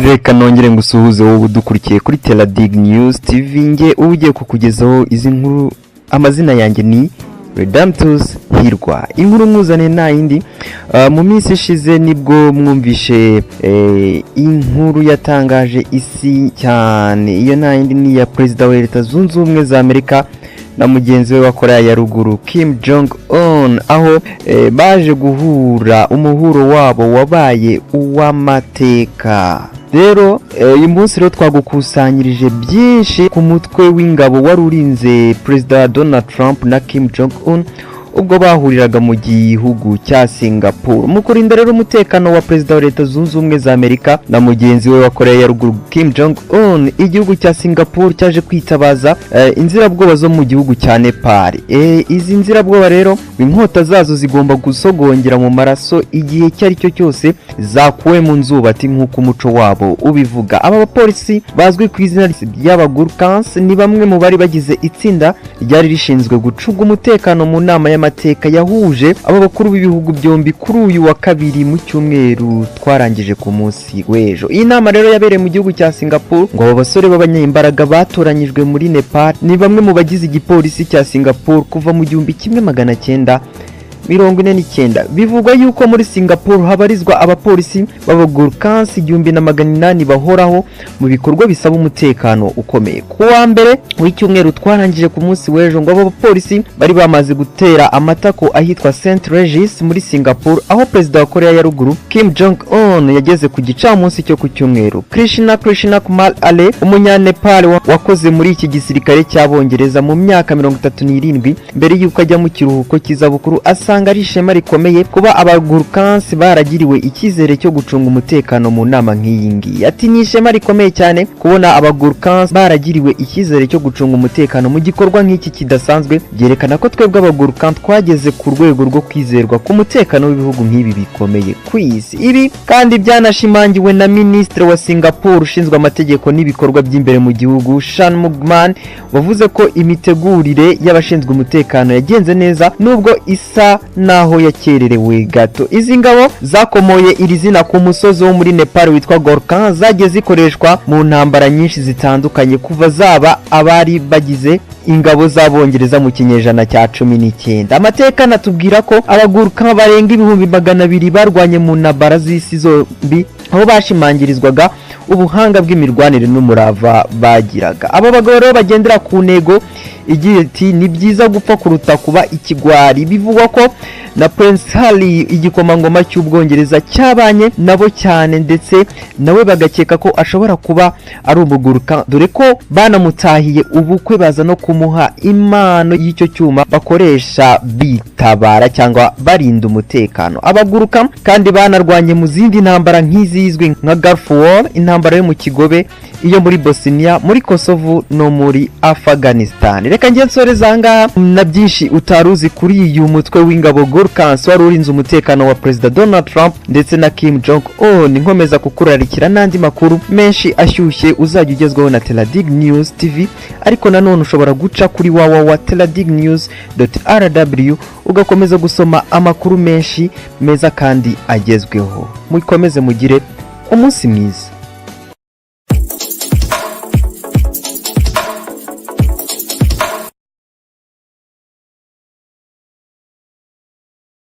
Reka nongere ngusuhuze wowe udukurikiye kuri Teladig News TV nge ugiye kukugezaho izi nkuru. Amazina yanjye ni Redemptus Hirwa. Inkuru mwuzane na yindi mu minsi ishize nibwo mwumvishe inkuru yatangaje isi cyane. Iyo na yindi ni ya Perezida wa Leta Zunze Ubumwe za Amerika na mugenzi we wa Korea ya Ruguru Kim Jong Un, aho baje guhura. Umuhuro wabo wabaye uw'amateka. Rero uyu munsi rero twagukusanyirije byinshi ku mutwe w'ingabo wari urinze Perezida Donald Trump na Kim Jong Un ubwo bahuriraga mu gihugu cya Singapore. Mu kurinda rero umutekano wa Perezida wa Leta Zunze Ubumwe za Amerika na mugenzi we wa Korea ya Ruguru Kim Jong Un, igihugu cya Singapore cyaje kwitabaza inzirabwoba zo mu gihugu cya Nepal. Izi nzirabwoba rero inkota zazo zigomba gusogongera mu maraso igihe cyari cyo cyose zakuwe mu nzubati nk'uko umuco wabo ubivuga. Aba bapolisi bazwi ku izina ry'abagurkans ni bamwe mu bari bagize itsinda ryari rishinzwe gucunga umutekano mu nama y'amateka yahuje aba bakuru b'ibihugu byombi kuri uyu wa kabiri mu cyumweru twarangije ku munsi w'ejo. Iyi nama rero yabereye mu gihugu cya Singapore ngo aba basore b'abanyembaraga batoranyijwe muri Nepal ni bamwe mu bagize igipolisi cya Singapore kuva mu 1949. Bivugwa yuko muri Singapore habarizwa abapolisi b'abagurkans 1800 bahoraho mu bikorwa bisaba umutekano ukomeye. Ku wa mbere w'icyumweru twarangije ku munsi w'ejo ngo abo bapolisi bari bamaze gutera amatako ahitwa St. Regis muri Singapore, aho Perezida wa Korea ya Ruguru Kim Jong Un yageze ku gicamunsi cyo ku cyumweru. Krishna Kumar Ale, umunyanepal wakoze muri iki gisirikare cy'Abongereza mu myaka 37 mbere y'uko ajya mu kiruhuko cy'izabukuru, asanga ari ishema rikomeye kuba abagurkans baragiriwe icyizere cyo gucunga umutekano mu nama nk'iyi ngiyi. Ati ni ishema rikomeye cyane kubona abagurkans baragiriwe icyizere cyo gucunga umutekano mu gikorwa nk'iki kidasanzwe, byerekana ko twebwe abagurkans twageze ku rwego rwo kwizerwa ku mutekano w'ibihugu nk'ibi bikomeye ku isi. Ibi kandi byanashimangiwe na Minisitiri wa Singapore ushinzwe amategeko n'ibikorwa by'imbere mu gihugu Shanmugam, wavuze ko imitegurire y'abashinzwe umutekano yagenze neza nubwo isa naho yakererewe gato. Izi ngabo zakomoye iri zina ku musozi wo muri Nepal witwa Gorkhan, zagiye zikoreshwa mu ntambara nyinshi zitandukanye kuva zaba abari bagize ingabo z'Abongereza mu kinyejana cya 19. Amateka natubwira ko abagurkhan barenga 200,000 barwanye mu ntambara z'isi zombi, aho bashimangirizwaga ubuhanga bw'imirwanire n'umurava bagiraga. Aba bagabo rero bagendera ku ntego igiye iti ni byiza gupfa kuruta kuba ikigwari. Bivugwa ko na Prince Harry, igikomangoma cy'Ubwongereza, cyabanye nabo cyane ndetse nawe bagakeka ko ashobora kuba ari umugurkhan, dore ko banamutahiye ubukwe baza no kumuha impano y'icyo cyuma bakoresha bitabara cyangwa barinda umutekano. Abagurkhan kandi banarwanye mu zindi ntambara nk'izizwi nka Gulf War, intambara yo mu Kigobe, iyo muri Bosnia, muri Kosovo no muri Afghanistan. Reka ngiye nsoreza ngaha na byinshi utaruzi kuri uyu mutwe w'ingabo Gurkhans wari urinze umutekano wa Perezida Donald Trump ndetse na Kim Jong Un. Nkomeza kukurarikira n'andi makuru menshi ashyushye uzajya ugezweho na Teladig News TV, ariko nanone ushobora guca kuri www.teladignews.rw ugakomeza gusoma amakuru menshi meza kandi agezweho. Mukomeze mugire umunsi mwiza.